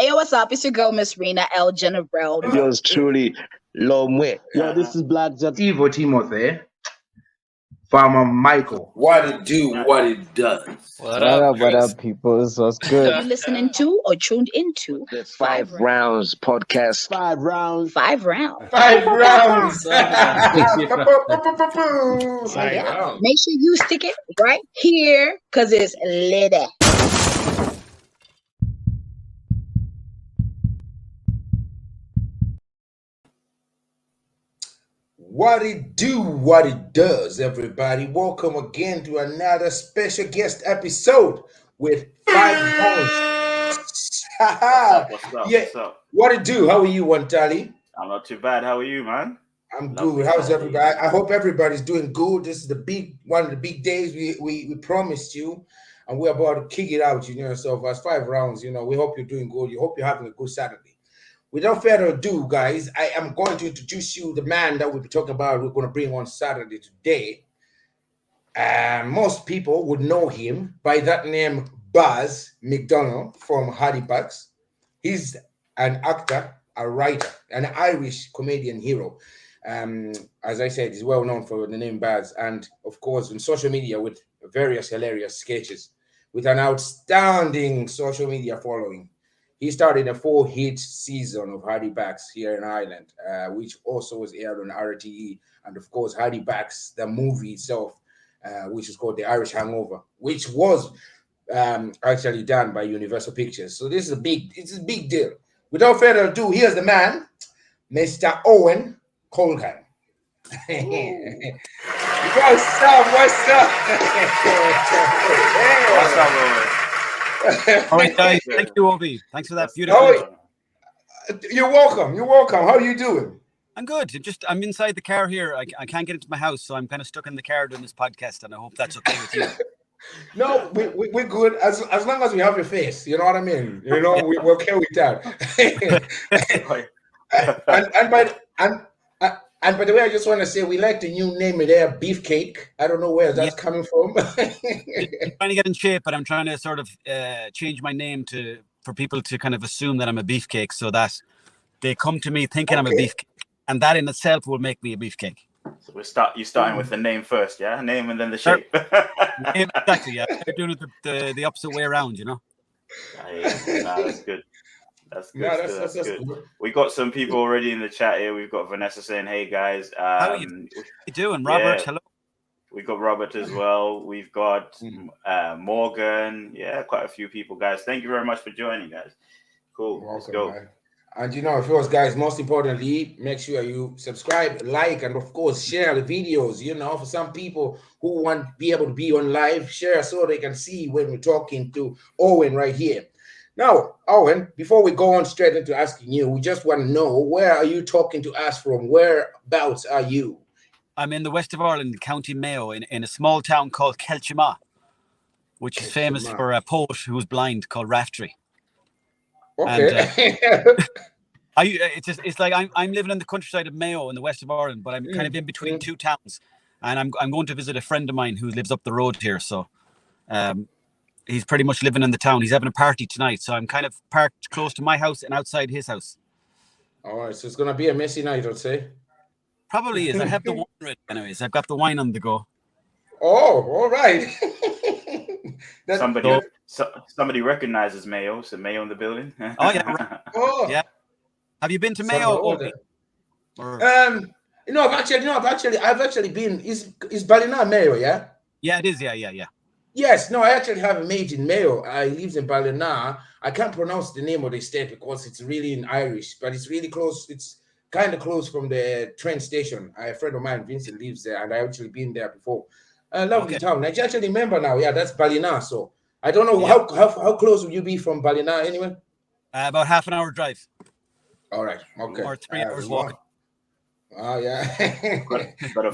Hey, yo, what's up? It's your girl, Miss Rena L. General. Yours truly, Lomwe. Yo, this is Black Jet. Evo Timothy. Farmer Michael. What it do, what it does. What up, people? This was good. Are you listening to or tuned into The 5Roundz podcast. 5 rounds. 5 rounds? 5 rounds. Yeah. Make sure you stick it right here because it's litty. What it do, what it does, everybody. Welcome again to another special guest episode with 5Roundz. What's up? Yeah. What's up? What it do? How are you, Wantali? I'm not too bad. How are you, man? I'm Lovely. good. How's everybody? I hope everybody's doing good. This is one of the big days we promised you, and we're about to kick it out, So as 5 rounds, we hope you're doing good. We hope you're having a good Saturday. Without further ado, guys, I am going to introduce you the man that we'll be talking about. We're going to bring on Saturday today. Most people would know him by that name, Buzz McDonald from Hardy Bucks. He's an actor, a writer, an Irish comedian hero. As I said, he's well known for the name Buzz, and of course on social media with various hilarious sketches, with an outstanding social media following. He started a 4-hit season of Hardy Bucks here in Ireland, which also was aired on RTE, and of course Hardy Bucks, the movie itself, which is called The Irish Hangover, which was actually done by Universal Pictures. So it's a big deal. Without further ado, here's the man, Mr. Owen Colgan. What's up? What's up, Owen? All right, guys. Thank you, Obi. Thanks for that beautiful. You're welcome. How are you doing? I'm good. I'm inside the car here. I can't get into my house, so I'm kind of stuck in the car doing this podcast, and I hope that's okay with you. No, we're good as long as we have your face. You know what I mean? We're okay with that. And by the way, I just want to say we like the new name there, Beefcake. I don't know where that's coming from. I'm trying to get in shape, but I'm trying to sort of change my name for people to kind of assume that I'm a beefcake, so that they come to me thinking I'm a beefcake, and that in itself will make me a beefcake. So you're starting with the name first, yeah? Name and then the shape. Exactly, yeah. They're doing it the opposite way around, Nah, that's good. That's good. No, that's good. Good. We got some people already in the chat here. We've got Vanessa saying, "Hey guys, how are you doing, Robert? Hello." We got Robert as well. We've got Morgan. Yeah, quite a few people, guys. Thank you very much for joining, guys. Cool. Let's go. Man. And of course, guys, most importantly, make sure you subscribe, like, and of course, share the videos. For some people who want to be able to be on live, share so they can see when we're talking to Owen right here. Now, Owen, before we go on straight into asking you, we just want to know, where are you talking to us from? Whereabouts are you? I'm in the west of Ireland, County Mayo, in a small town called Kelchima, which is famous for a poet who was blind called Raftery. Okay. And, it's like I'm living in the countryside of Mayo in the west of Ireland, but I'm kind of in between two towns, and I'm going to visit a friend of mine who lives up the road here. So, he's pretty much living in the town. He's having a party tonight, so I'm kind of parked close to my house and outside his house. All right, so it's gonna be a messy night, I'd say. Probably is. I have the wine ready anyways. I've got the wine on the go. Oh, all right. Somebody recognizes Mayo. So Mayo in the building. Oh yeah. Right. Oh yeah. Have you been to Mayo? I've actually been. Is Ballina Mayo? Yeah. Yeah, it is. Yeah. Yes, no, I actually have a mate in Mayo. I lives in Ballina. I can't pronounce the name of the state because it's really in Irish, but it's really close. It's kind of close from the train station. A friend of mine, Vincent, lives there, and I actually been there before. Lovely town. I actually remember now. Yeah, that's Ballina. So I don't know how close would you be from Ballina anyway? About half an hour drive. All right. Okay. Or 3 hours walking. Oh yeah. got a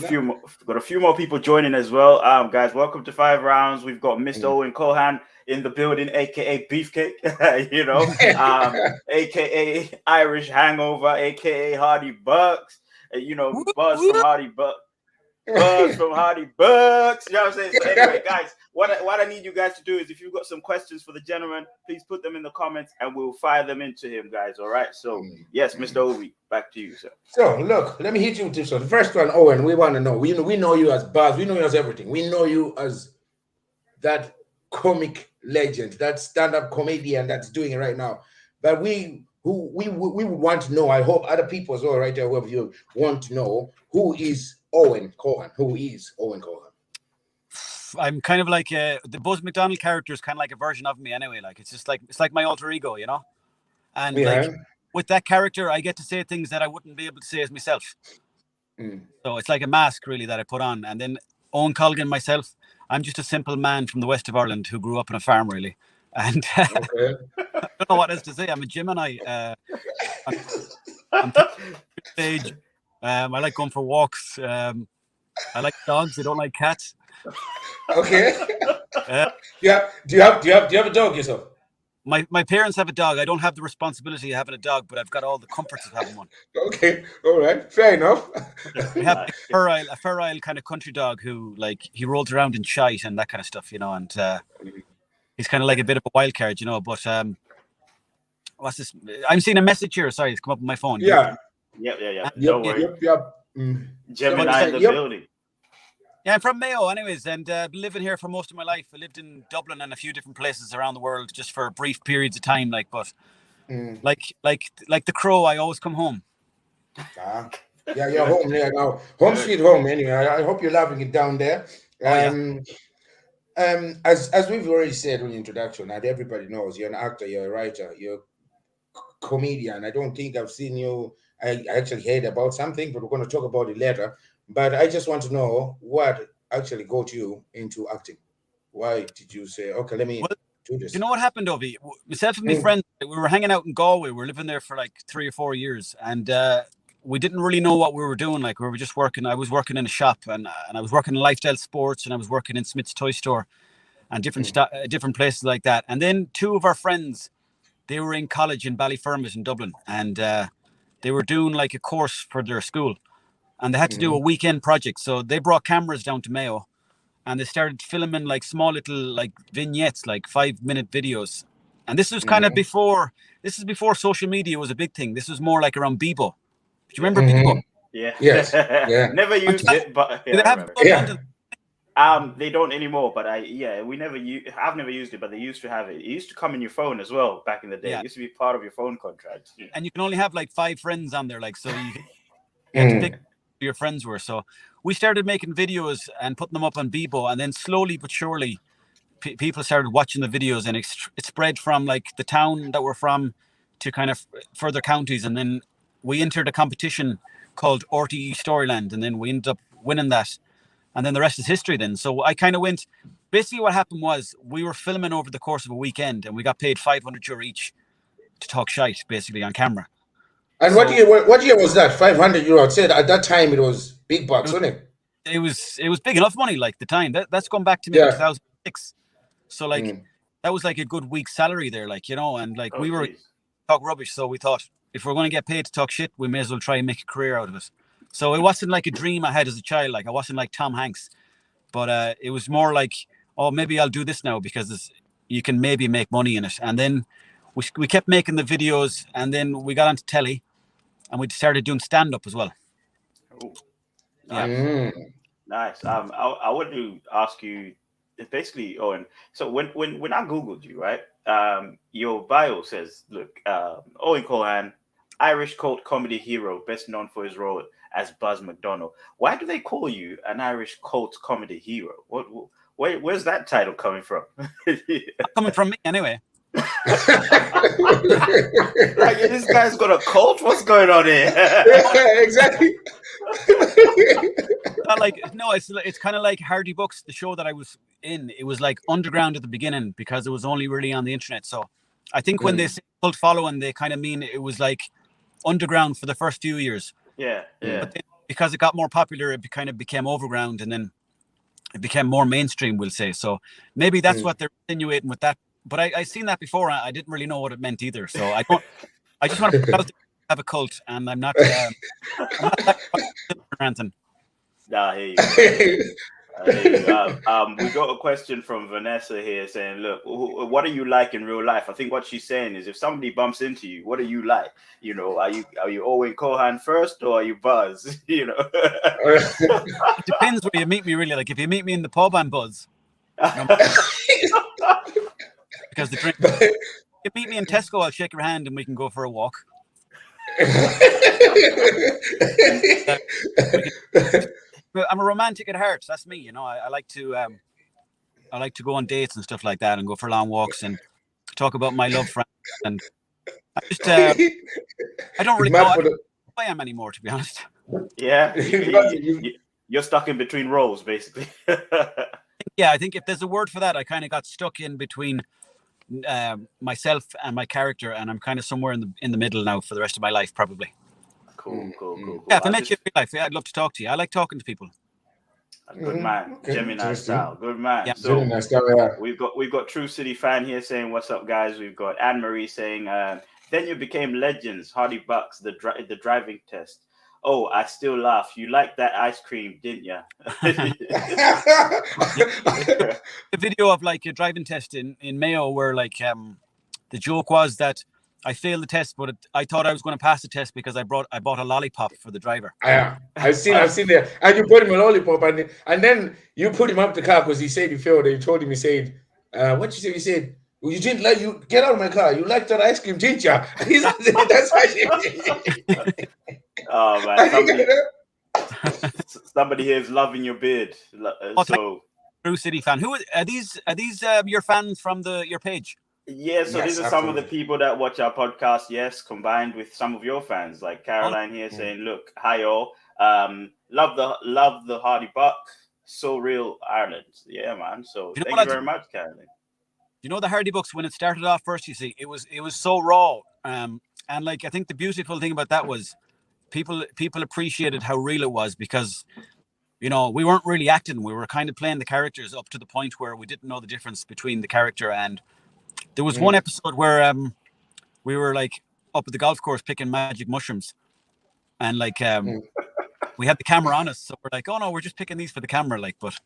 few more people joining as well. Guys, welcome to 5 rounds. We've got Mr. Owen Colgan in the building, aka Beefcake, aka Irish Hangover, aka Hardy Bucks, Buzz from Hardy Bucks. Bucks from Hardy Bucks. You know what I'm saying? So anyway, guys, what I need you guys to do is if you've got some questions for the gentleman, please put them in the comments and we'll fire them into him, guys. All right. So yes, Mr. Ovi, back to you, sir. So look, let me hit you with this one. The first one, Owen, we want to know. We know you as Buzz. We know you as everything. We know you as that comic legend, that stand-up comedian that's doing it right now. But we would want to know. I hope other people as well, right there, whoever you want to know, who is Owen Colgan? Who is Owen Colgan? I'm kind of like the Buzz McDonald character is kind of like a version of me anyway. Like it's like my alter ego, you know. And like with that character, I get to say things that I wouldn't be able to say as myself. So it's like a mask really that I put on. And then Owen Colgan, myself, I'm just a simple man from the west of Ireland who grew up on a farm, really. And I don't know what else to say. I'm a Gemini. I'm stage. I like going for walks. I like dogs. I don't like cats. Okay. Yeah. Do you have a dog yourself? My parents have a dog. I don't have the responsibility of having a dog, but I've got all the comforts of having one. Okay. All right. Fair enough. We have a feral kind of country dog who like he rolls around in shite and that kind of stuff, you know, and he's kind of like a bit of a wild card, you know. But what's this? I'm seeing a message here. Sorry, it's come up on my phone. Yeah. Don't worry. Gemini in the building. Yeah, I'm from Mayo, anyways, and been living here for most of my life. I lived in Dublin and a few different places around the world, just for brief periods of time. Like, but like the crow, I always come home. Yeah, you're home there now. Home sweet home. Anyway, I hope you're loving it down there. As we've already said in the introduction, and everybody knows, you're an actor, you're a writer, you're a comedian. I don't think I've seen you. I actually heard about something, but we're going to talk about it later. But I just want to know what actually got you into acting. Why did you say, okay, let me do this? You know what happened, Ovi? Myself and my friends, we were hanging out in Galway. We were living there for like 3 or 4 years. And we didn't really know what we were doing. Like we were just working. I was working in a shop and I was working in Lifestyle Sports and I was working in Smith's Toy Store and different places like that. And then 2 of our friends, they were in college in Ballyfermot in Dublin. And they were doing like a course for their school. And they had to do a weekend project. So they brought cameras down to Mayo and they started filming like small little like vignettes, like 5-minute videos. And this was kind of before social media was a big thing. This was more like around Bebo. Do you remember Bebo? Yeah. Yes. Yeah. Never used it, but they don't anymore, but I've never used it, but they used to have it. It used to come in your phone as well back in the day. Yeah. It used to be part of your phone contract. And you can only have like 5 friends on there, like so you have to pick who your friends were. So we started making videos and putting them up on Bebo, and then slowly but surely people started watching the videos, and it spread from like the town that we're from to kind of further counties, and then we entered a competition called RTE Storyland, and then we ended up winning that. And then the rest is history then. So I kind of went, basically what happened was we were filming over the course of a weekend and we got paid €500 each to talk shite basically on camera. And what year was that? €500? I'd say at that time it was big bucks, wasn't it? It was big enough money like the time. That's gone back to me in 2006. So like that was like a good week's salary there, like, you know, and like we were talk rubbish. So we thought if we're going to get paid to talk shit, we may as well try and make a career out of it. So it wasn't like a dream I had as a child. Like I wasn't like Tom Hanks, but it was more like, oh, maybe I'll do this now because you can maybe make money in it. And then we kept making the videos, and then we got onto telly, and we started doing stand up as well. Oh, nice. Nice. I want to ask you, basically, Owen. So when I googled you, right? Your bio says, look, Owen Colgan, Irish cult comedy hero, best known for his role as Buzz McDonald. Why do they call you an Irish cult comedy hero? Where's that title coming from? Coming from me, anyway. Like, this guy's got a cult? What's going on here? Yeah, exactly. It's kind of like Hardy Books, the show that I was in. It was like underground at the beginning because it was only really on the internet. So I think when they say cult following, they kind of mean it was like underground for the first few years. Yeah. But then, because it got more popular, it kind of became overground, and then it became more mainstream, we'll say. So maybe that's what they're insinuating with that. But I seen that before. I didn't really know what it meant either. So I just want to have a cult, and I'm not. I'm not Nah, here you go. We got a question from Vanessa here saying, look, what are you like in real life? I think what she's saying is if somebody bumps into you, what are you like? You know, are you Owen Cohan first or are you Buzz? You know, it depends where you meet me, really. Like if you meet me in the pub, I'm Buzz. Because the drink. If you meet me in Tesco, I'll shake your hand and we can go for a walk. I'm a romantic at heart. That's me, you know. I like to go on dates and stuff like that, and go for long walks and talk about my love for. And I just I don't really know who I am anymore, to be honest. Yeah, you're stuck in between roles, basically. Yeah, I think if there's a word for that, I kind of got stuck in between myself and my character, and I'm kind of somewhere in the middle now for the rest of my life, probably. Cool. Yeah, if I met you in real life, I'd love to talk to you. I like talking to people. Good man, Gemini style. Good man. Yeah. So Gemini style, yeah. we've got True City fan here saying, "What's up, guys?" We've got Anne Marie saying, "Then you became legends, Hardy Bucks, the driving test. Oh, I still laugh. You liked that ice cream, didn't you?" A video of like a driving test in Mayo where like the joke was that I failed the test, but I thought I was going to pass the test because I bought a lollipop for the driver. Yeah, I've seen that. And you put him a lollipop, and then you put him up the car because he said he failed. And you told him, he said, "What you say?" He said, "Well, you didn't like you get out of my car. You liked that ice cream, didn't you?" That's why. Oh man, somebody here is loving your beard. So, True City fan. Who are these? Are these your fans from your page? Yeah, so these are some of the people that watch our podcast, yes, combined with some of your fans, like Caroline here saying, look, hi all, love the Hardy Buck, so real Ireland. Yeah, man. So thank you very much, Caroline. You know, the Hardy Bucks, when it started off first, you see, it was so raw. And like, I think the beautiful thing about that was people appreciated how real it was, because, you know, we weren't really acting. We were kind of playing the characters up to the point where we didn't know the difference between the character and. There was one episode where we were like up at the golf course picking magic mushrooms, and like we had the camera on us, so we're like, oh no, we're just picking these for the camera, like. But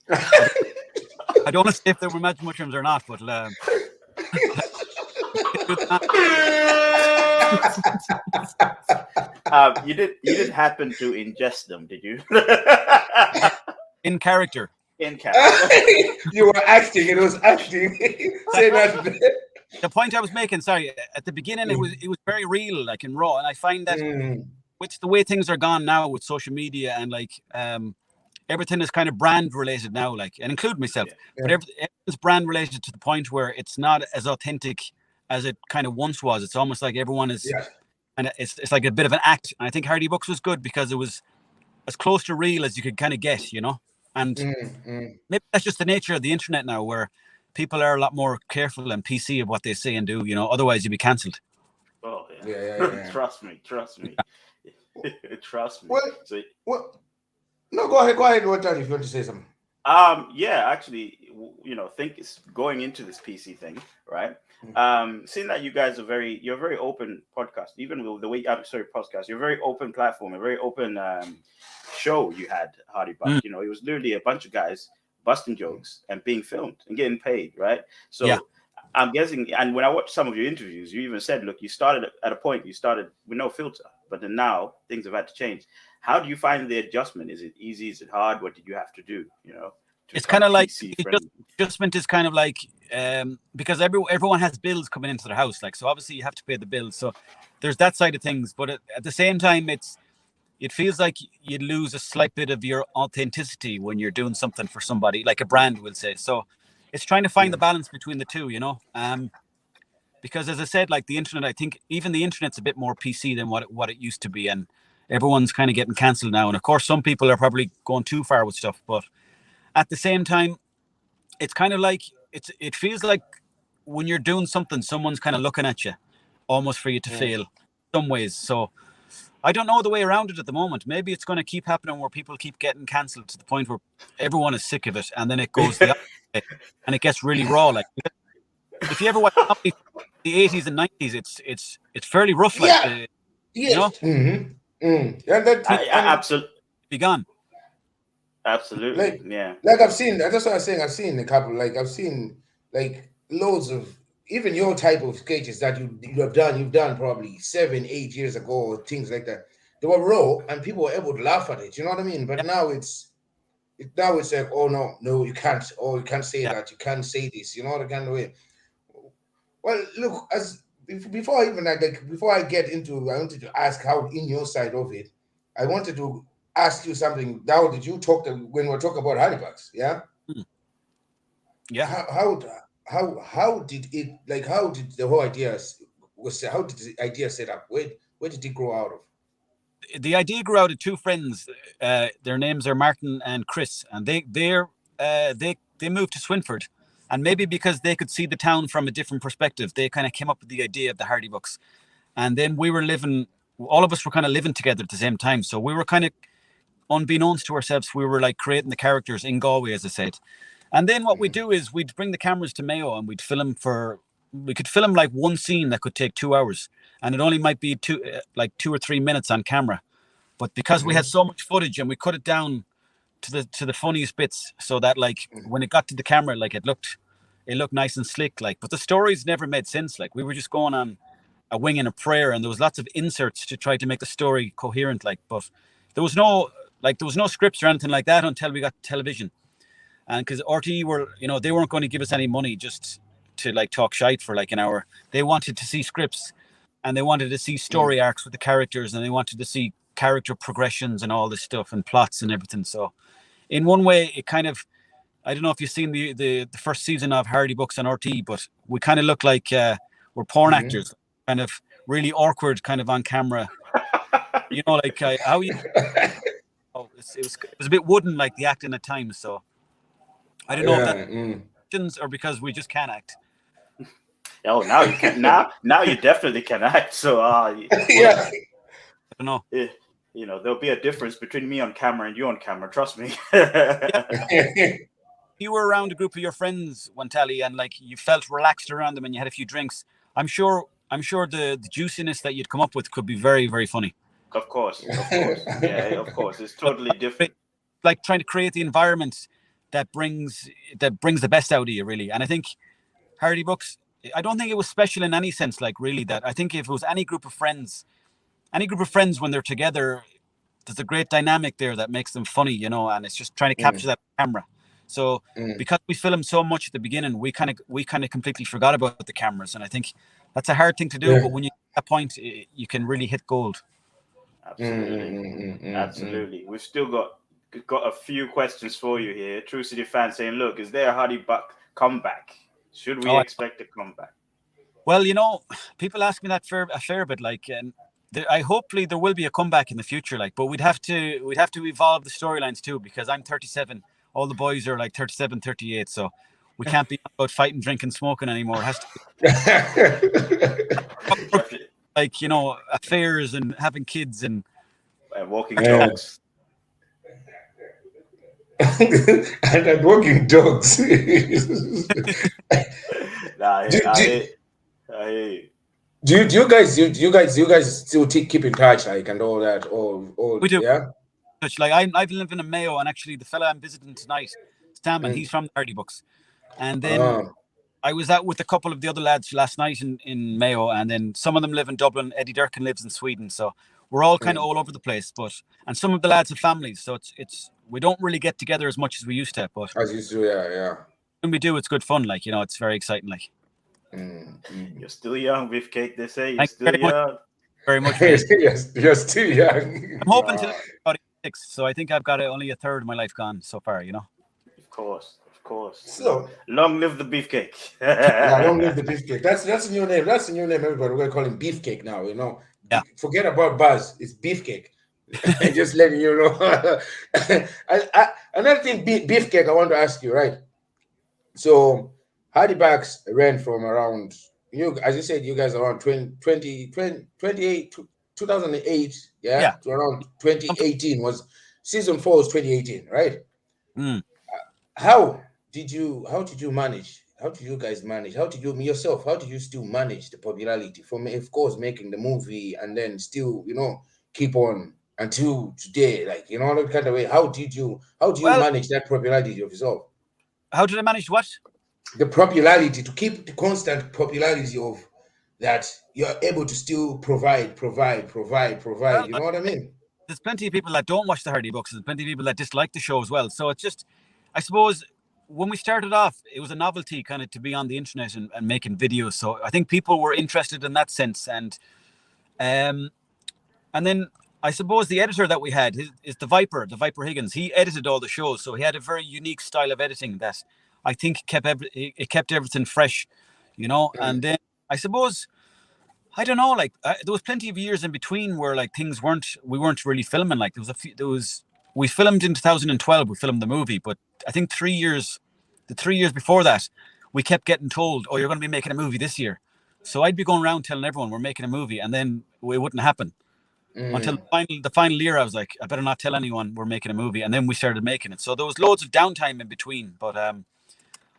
I don't want to say if they were magic mushrooms or not, but you didn't happen to ingest them, did you? In character. You were acting. It was acting. The point I was making, sorry, at the beginning, it was very real, like in raw, and I find that with the way things are gone now with social media and like everything is kind of brand related now, like, and include myself, but everything's brand related to the point where it's not as authentic as it kind of once was. It's almost like everyone is, and it's like a bit of an act. And I think Hardy Bucks was good because it was as close to real as you could kind of get, you know. And maybe that's just the nature of the internet now, where people are a lot more careful and PC of what they say and do, you know, otherwise you'd be cancelled. Oh, yeah. Trust me. Trust me. Well, no, go ahead, what time if you want to say something. Yeah, actually, you know, think it's going into this PC thing, right? Seeing that you guys you're a very open podcast, even with the way, podcast, you're a very open platform, a very open show you had, Hardy Buck. You know, it was literally a bunch of guys busting jokes and being filmed and getting paid, right? So I'm guessing, and when I watched some of your interviews, you even said, look, you started at a point, you started with no filter, but then now things have had to change. How do you find the adjustment? Is it easy? Is it hard? What did you have to do? You know, it's kind of like adjustment is kind of like because everyone has bills coming into their house, like, so obviously you have to pay the bills. So there's that side of things, but at the same time, it feels like you lose a slight bit of your authenticity when you're doing something for somebody, like a brand will say. So it's trying to find the balance between the two, you know. Because as I said, like the internet, I think even the internet's a bit more PC than what it used to be, and everyone's kind of getting cancelled now. And of course, some people are probably going too far with stuff, but at the same time, it's kind of like it feels like when you're doing something, someone's kind of looking at you, almost for you to fail, some ways. So I don't know the way around it at the moment. Maybe it's going to keep happening where people keep getting cancelled to the point where everyone is sick of it, and then it goes the other way, and it gets really raw. Like if you ever watch the 80s and 90s, it's fairly rough. Like you know. Absolutely. Be gone. Absolutely, yeah. Like I've seen. That's what I was saying. I've seen a couple. Like I've seen like loads of even your type of sketches that you have done. You've done probably 7-8 years ago, or things like that. They were raw, and people were able to laugh at it. You know what I mean? But now it's like, oh no, you can't. Oh, you can't say that. You can't say this. You know the kind of way. Well, look, before I get into, I wanted to ask how in your side of it. I wanted to ask you something. Now that you talked when we were talking about honeybugs, yeah. Yeah. How did it, like, how did the whole idea how did the idea set up? Where did it grow out of? The idea grew out of two friends. Their names are Martin and Chris, and they moved to Swinford, and maybe because they could see the town from a different perspective, they kind of came up with the idea of the Hardy books. And then all of us were kind of living together at the same time, so we were kind of, unbeknownst to ourselves, we were like creating the characters in Galway, as I said. And then what we do is we'd bring the cameras to Mayo and we'd film we could film like one scene that could take 2 hours, and it only might be 2 or 3 minutes on camera. But because we had so much footage and we cut it down to the funniest bits, so that like when it got to the camera, like it looked nice and slick, like, but the stories never made sense. Like we were just going on a wing and a prayer, and there was lots of inserts to try to make the story coherent, like, but there was no scripts or anything like that until we got television. And because RTE were, they weren't going to give us any money just to like talk shite for like an hour. They wanted to see scripts, and they wanted to see story arcs with the characters, and they wanted to see character progressions and all this stuff and plots and everything. So in one way, it kind of, I don't know if you've seen the first season of Hardy Books on RTE, but we kind of look like we're porn actors, kind of really awkward, kind of on camera. Like how you. It was a bit wooden, like the acting at times. So I don't know if that's or because we just can't act. Oh, now you can. Now you definitely can act. So Yeah. I don't know. There'll be a difference between me on camera and you on camera. Trust me. You were around a group of your friends one tally, and like you felt relaxed around them, and you had a few drinks. I'm sure the juiciness that you'd come up with could be very, very funny. Of course. Yeah, of course. It's totally different. Like trying to create the environment that brings the best out of you, really. And I think Hardy Books, I don't think it was special in any sense, like really, that I think if it was any group of friends when they're together, there's a great dynamic there that makes them funny, and it's just trying to capture that camera. So because we filmed so much at the beginning, we kind of completely forgot about the cameras. And I think that's a hard thing to do, but when you get to that point, you can really hit gold. Absolutely. We've still got a few questions for you here. True City fan saying, look, is there a Hardy Buck comeback? Should we expect a comeback? Well, people ask me that a fair bit, like, and hopefully there will be a comeback in the future, like, but we'd have to evolve the storylines too, because I'm 37, all the boys are like 37, 38, so we can't be about fighting, drinking, smoking anymore. It has to be like, affairs and having kids and walking dogs. And walking dogs. Do you guys still keep in touch, like, and all that? Or we do. Yeah. Like I've lived in Mayo, and actually the fella I'm visiting tonight, Sam, and he's from the Hardy Books. And then I was out with a couple of the other lads last night in Mayo, and then some of them live in Dublin. Eddie Durkin lives in Sweden, so we're all kind of all over the place. And some of the lads have families, so it's we don't really get together as much as we used to. But as used to, yeah. When we do, it's good fun. Like, it's very exciting. Like, you're still young, Beefcake. They say you're still young. Very much. You're still young. I'm hoping to about 6, so I think I've got only a third of my life gone so far. Of course. So long live the Beefcake. Long live the Beefcake. That's a new name. That's a new name, everybody. We're gonna call him Beefcake now. Yeah. Forget about Buzz. It's Beefcake. Just letting you know. Another thing, Beefcake, I want to ask you, right? So Hardy Bucks ran from around, as you said, you guys around 2008, 2008, to around 2018 was season 4 was 2018, right? How did you manage? How did you guys manage? How did you still manage the popularity from, of course, making the movie and then still, keep on until today? Like, you know, that kind of way. How do you manage that popularity of yourself? How did I manage what? The popularity, to keep the constant popularity of that you're able to still provide. Well, You know what I mean? There's plenty of people that don't watch the Hardy books. There's plenty of people that dislike the show as well. So it's just, I suppose, when we started off, it was a novelty kind of to be on the internet and making videos. So I think people were interested in that sense. And then I suppose the editor that we had is the Viper Higgins. He edited all the shows. So he had a very unique style of editing that I think kept everything fresh, you know. And then I suppose, I don't know, like there was plenty of years in between where like we weren't really filming. Like we filmed in 2012, we filmed the movie, but I think the 3 years before that, we kept getting told, oh, you're going to be making a movie this year. So I'd be going around telling everyone we're making a movie, and then it wouldn't happen. Until the final year, I was like, I better not tell anyone we're making a movie. And then we started making it. So there was loads of downtime in between. But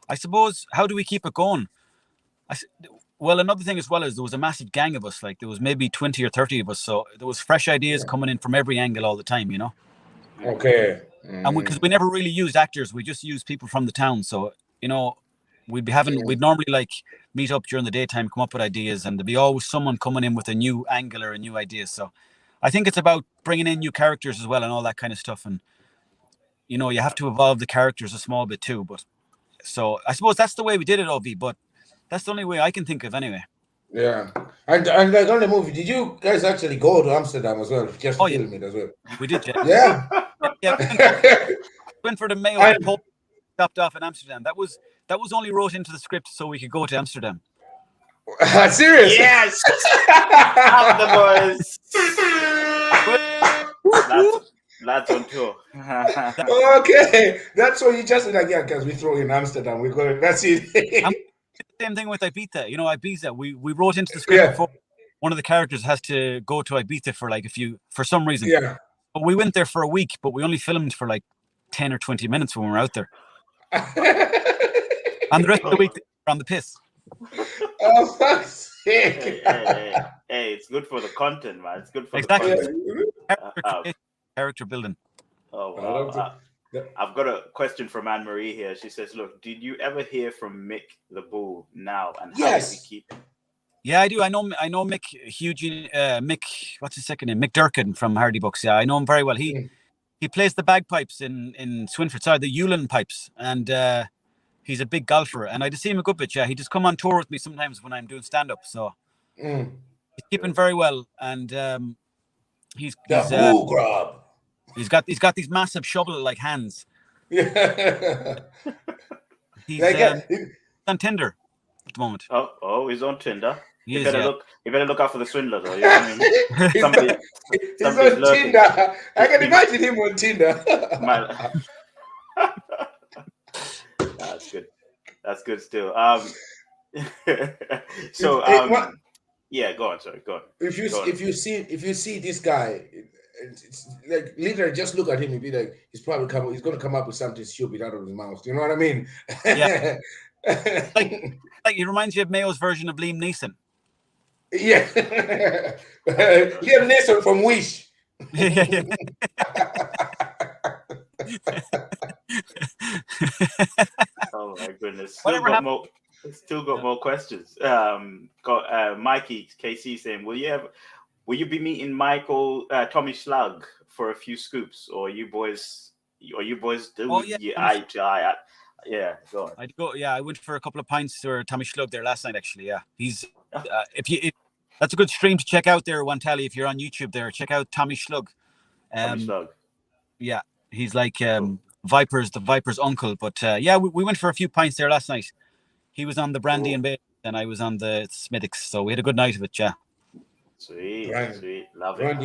I suppose, how do we keep it going? Well, another thing as well is there was a massive gang of us. Like there was maybe 20 or 30 of us. So there was fresh ideas coming in from every angle all the time, you know? Okay. And because we never really used actors, we just used people from the town. So, you know, we'd normally like meet up during the daytime, come up with ideas, and there'd be always someone coming in with a new angle or a new idea. So I think it's about bringing in new characters as well and all that kind of stuff. And, you know, you have to evolve the characters a small bit too. But so I suppose that's the way we did it, OV, but that's the only way I can think of anyway. Yeah. And like on the movie, did you guys actually go to Amsterdam as well? Just to film it as well? We did, yeah. Yeah. Yeah. Went for the Mayo and stopped off in Amsterdam. That was only wrote into the script so we could go to Amsterdam. Serious? Yes. Have the boys. Lads on tour. Okay, that's what you just like. Yeah, because we throw in Amsterdam. We go. That's it. Same thing with Ibiza. You know, Ibiza. We wrote into the script before one of the characters has to go to Ibiza for some reason. Yeah. But we went there for a week, but we only filmed for like 10 or 20 minutes when we were out there. And the rest of the week we're on the piss. Oh, fuck's sake. Hey, it's good for the content, man. It's good for the content. Character building. Oh, wow. I've got a question from Anne-Marie here. She says, look, did you ever hear from Mick the Bull now? And how did we keep him? Yeah, I do. I know Mick, Mick, what's his second name? Mick Durkin from Hardy Books. Yeah, I know him very well. He plays the bagpipes in Swinford, sorry, the Yulin pipes. And he's a big golfer. And I just see him a good bit, yeah. He just come on tour with me sometimes when I'm doing stand-up. So he's keeping very well. And he's got these massive shovel-like hands. Yeah. He's on Tinder at the moment. Oh, he's on Tinder. You better look out for the swindler, though. You know what I mean? He's on Tinder. I can imagine him on Tinder. That's good still. Yeah, go on. Sorry, go on. If you see this guy, it's like literally just look at him and be like, he's going to come up with something stupid out of his mouth. You know what I mean? Yeah. like he reminds you of Mayo's version of Liam Neeson. Yeah. Liam Neeson from Wish. Oh my goodness. Still got more questions. Got Mikey KC saying, will you be meeting Michael Tommy Schlug for a few scoops, or you boys do? Oh, yeah. Yeah, go on. I'd go. Yeah, I went for a couple of pints for Tommy Schlug there last night. Actually, yeah, he's that's a good stream to check out there. One tally, if you're on YouTube there, check out Tommy Schlug. Tommy Schlug. Yeah, he's like the Viper's uncle. But yeah, we went for a few pints there last night. He was on the Brandy and Bailey, and I was on the Smithwick's, so we had a good night of it. Yeah. Sweet, love it.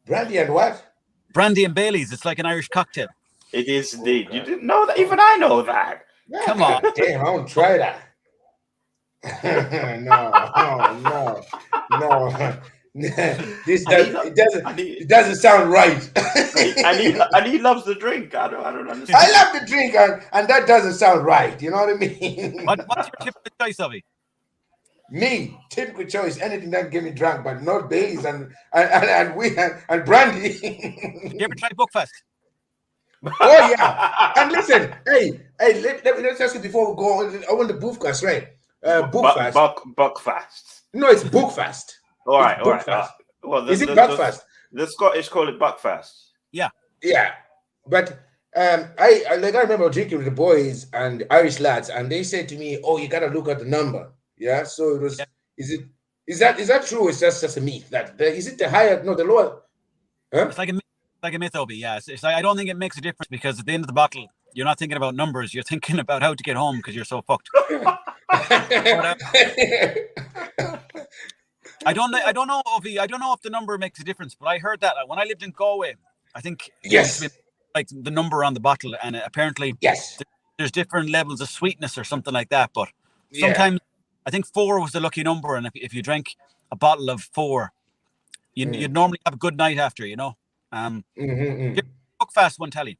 Brandy and what? Brandy and Bailey's. It's like an Irish cocktail. It is indeed. You didn't know that? Even I know that. Yeah, come on. Damn, I won't try that. No. It doesn't sound right. and he loves the drink. I don't understand. I love the drink, and that doesn't sound right. You know what I mean? What's your tip of choice, Avi? Me, typical choice, anything that get me drunk, but not Baileys and brandy. You ever try Buckfast? Oh yeah. And listen, let's ask you before we go on. I want the Buckfast, right? Buckfast. Buckfast. No, it's Buckfast. All right. Well, is it Buckfast? The Scottish call it Buckfast. Yeah. But I remember drinking with the boys and Irish lads, and they said to me, "Oh, you gotta look at the number." Yeah. So it was. Yeah. Is that true? Or is that just a myth? Is it the higher? No, the lower. Huh? It's like a myth, Obi. Yeah. It's like, I don't think it makes a difference because at the end of the bottle, you're not thinking about numbers. You're thinking about how to get home because you're so fucked. I don't know, Ovi. I don't know if the number makes a difference, but I heard that when I lived in Galway. I think like the number on the bottle, and apparently there's different levels of sweetness or something like that. But sometimes I think 4 was the lucky number, and if you drank a bottle of 4, you'd normally have a good night after. Buckfast won't tell you.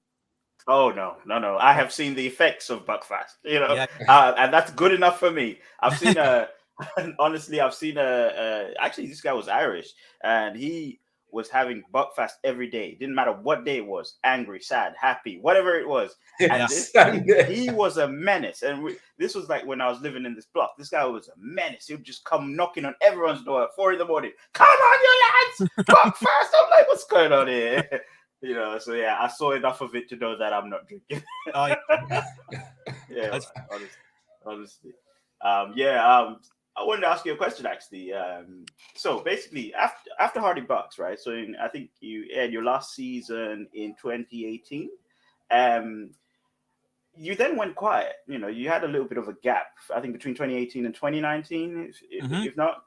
Oh no! I have seen the effects of Buckfast, and that's good enough for me. I've seen honestly, I've seen actually this guy was Irish, and he was having Buckfast every day. Didn't matter what day it was, angry, sad, happy, whatever it was. And he was a menace. And this was like when I was living in this block. This guy was a menace. He would just come knocking on everyone's door at 4 a.m. Come on, you lads, Buckfast. I'm like, what's going on here? So I saw enough of it to know that I'm not drinking. Honestly. I wanted to ask you a question, actually. So basically, after Hardy Bucks, right? So I think you aired your last season in 2018. You then went quiet. You had a little bit of a gap, I think, between 2018 and 2019, if not.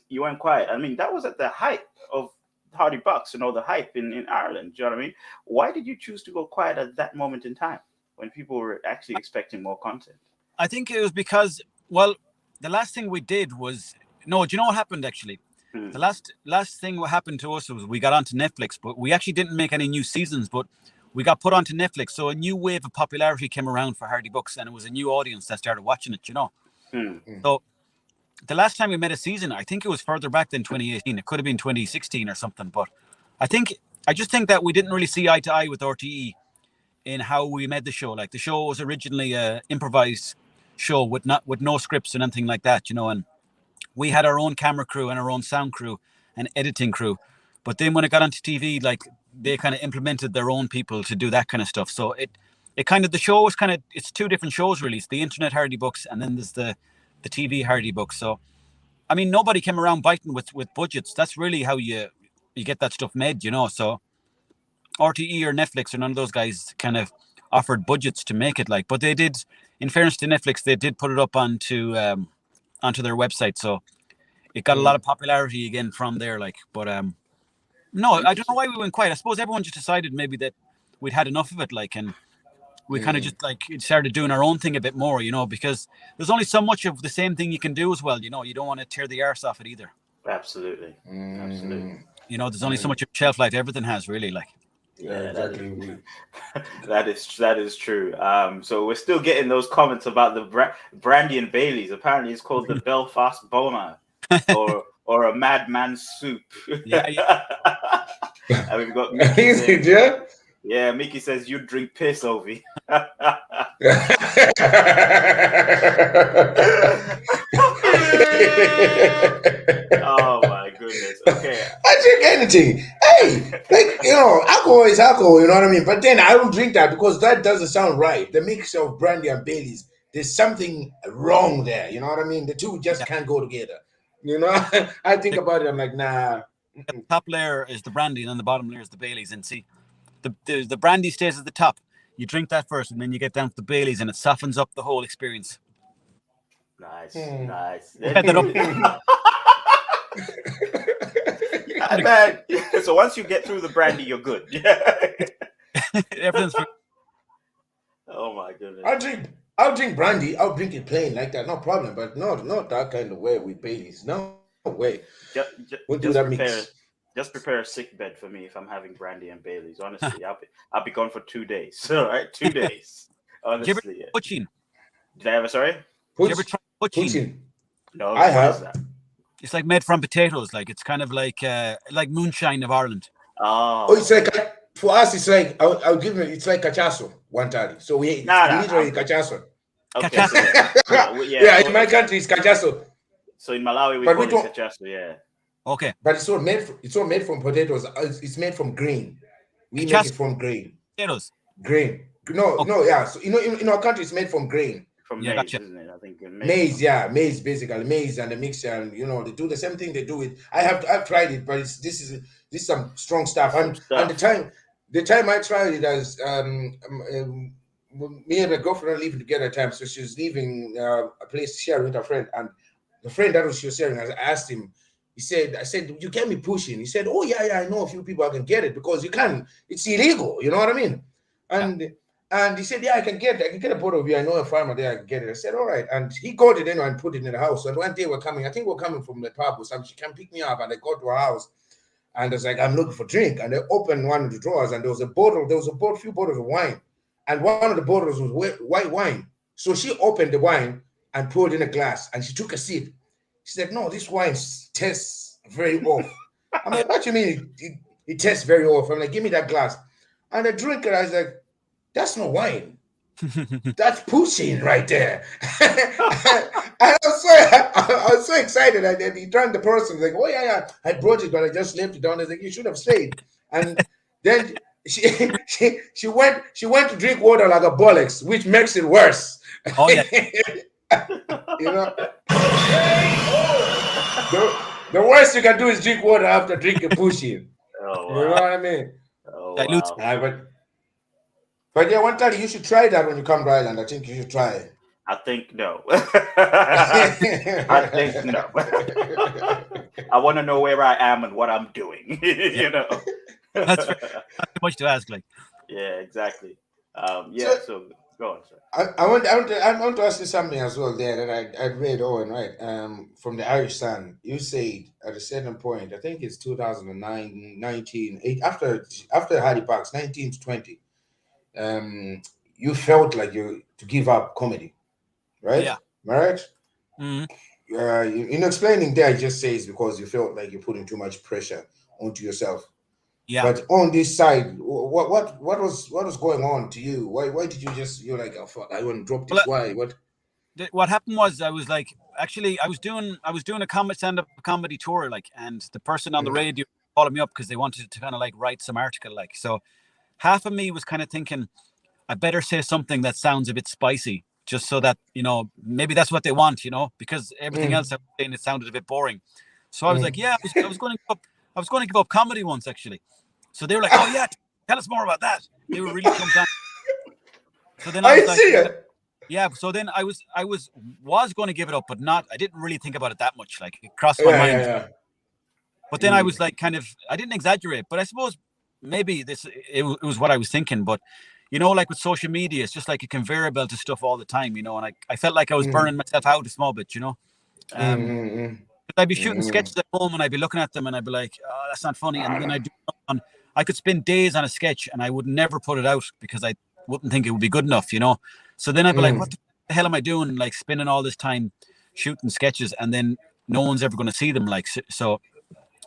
You went quiet. I mean, that was at the height of Hardy Bucks and all the hype in Ireland. Do you know what I mean? Why did you choose to go quiet at that moment in time when people were actually expecting more content? I think it was because, the last thing we did was do you know what happened actually? The last thing what happened to us was we got onto Netflix, but we actually didn't make any new seasons, but we got put onto Netflix. So a new wave of popularity came around for Hardy Bucks, and it was a new audience that started watching it, So the last time we made a season, I think it was further back than 2018. It could have been 2016 or something, but I just think that we didn't really see eye to eye with RTE in how we made the show. Like, the show was originally a improvised show with no scripts and anything like that, and we had our own camera crew and our own sound crew and editing crew. But then when it got onto TV, like, they kind of implemented their own people to do that kind of stuff. So the show was it's 2 different shows really. It's the internet Hardy Bucks, and then there's the TV Hardy Bucks. So I mean, nobody came around biting with budgets. That's really how you get that stuff made, So RTE or Netflix or none of those guys kind of offered budgets to make it, like, but they did. In fairness to Netflix, they did put it up onto their website, so it got a lot of popularity again from there. Like, but no, I don't know why we went quiet. I suppose everyone just decided maybe that we'd had enough of it, like, and we kind of just like started doing our own thing a bit more, because there's only so much of the same thing you can do as well. You don't want to tear the arse off it either. Absolutely. There's only so much of shelf life everything has, really, like. Yeah, exactly. That is true. So we're still getting those comments about the brandy and Baileys. Apparently, it's called the Belfast Boma or a Madman's Soup. Yeah. And we've got Mickey says you drink piss, Ovi. Oh my goodness. Okay. I drink anything. Hey, alcohol is alcohol, you know what I mean? But then I don't drink that because that doesn't sound right. The mixture of brandy and Baileys, there's something wrong there, you know what I mean? The two just can't go together. I think about it, I'm like, nah. The top layer is the brandy, and then the bottom layer is the Baileys. And see, the brandy stays at the top. You drink that first, and then you get down to the Baileys, and it softens up the whole experience. Nice. Man. So once you get through the brandy, you're good. Everything's. Oh my goodness. I'll drink brandy. I'll drink it plain like that, no problem. But not that kind of way with Baileys. No way. We'll do that mix. Just prepare a sick bed for me if I'm having brandy and Baileys. Honestly, I'll be gone for 2 days. All right, 2 days. Honestly. Poaching. Did I ever? Sorry. Did you ever try poaching? No, I what have. is that? It's like made from potatoes. Like it's kind of like moonshine of Ireland. Oh, it's like for us. It's like I'll give you. It's like cachaso, 130. So we literally cachaso. Okay. So, yeah, in my country it's cachaso. So in Malawi we call it cachaso. Yeah. Okay. But it's all made from potatoes. It's made from grain. We make it from grain. Potatoes. Grain. No, yeah. So in our country it's made from grain. From maize, isn't it? I think maize, maize, basically maize and the mixture, and they do the same thing they do with. I've tried it, but this is some strong stuff. And the time I tried it, as me and my girlfriend are living together at times, so she was leaving a place to share with her friend, and the friend that she was sharing, I asked him. I said, you get me pushing. He said, oh yeah, I know a few people I can get it because you can. It's illegal, you know what I mean? And he said, yeah, I can get a bottle of beer. I know a farmer there, I can get it. I said, all right. And he got it and put it in the house. And one day we're coming, I think we're coming from the pub or something. She can pick me up, and I go to her house. And I was like, I'm looking for drink. And I opened one of the drawers, and there was a few bottles of wine. And one of the bottles was white wine. So she opened the wine and poured in a glass, and she took a sip. She said, no, this wine tastes very off. I'm like, what do you mean it tastes very off? I'm like, give me that glass. And I drink it. I was like, that's no wine. That's poutine right there. And I was so excited. And then he turned the person like, oh yeah, I brought it, but I just left it down. I was like, you should have stayed. And then she went to drink water like a bollocks, which makes it worse. Oh yeah. The worst you can do is drink water after drinking poutine. Oh, wow. You know what I mean? Oh, wow. But yeah, one time you should try that when you come to Ireland. I think you should try it. I think no. I think no. I want to know where I am and what I'm doing. That's not too much to ask. Like, yeah, exactly. So go on, sir. I want to ask you something as well there that I read, Owen, right? From the Irish Sun. You said at a certain point, I think it's 2019, after Hardy Parks, 19 to 20. You felt like you to give up comedy, right? Yeah. Right? Mm-hmm. In explaining that, it just says because you felt like you're putting too much pressure onto yourself. Yeah. But on this side, what was going on to you? Why did you you're like, oh fuck, I want to drop this? Why? What happened was I was like, actually, I was doing a stand-up comedy tour, like, and the person on the radio called me up because they wanted to kind of like write some article, like, so. Half of me was kind of thinking, I better say something that sounds a bit spicy, just so that, maybe that's what they want, because everything else I was saying, it sounded a bit boring. So I was like, yeah, I was going to give up comedy once, actually. So they were like, oh yeah, tell us more about that. They were really pumped on. So then I was like, yeah. So then I was going to give it up, but I didn't really think about it that much. Like it crossed my mind. Yeah. But then I was like, I didn't exaggerate, but I suppose. Maybe it was what I was thinking, but like with social media, it's just like a conveyor belt of stuff all the time, and I felt like I was burning myself out a small bit, I'd be shooting sketches at home and I'd be looking at them and I'd be like, oh, that's not funny. And then I could spend days on a sketch and I would never put it out because I wouldn't think it would be good enough, So then I'd be like, what the hell am I doing? Like spending all this time shooting sketches and then no one's ever going to see them. Like, so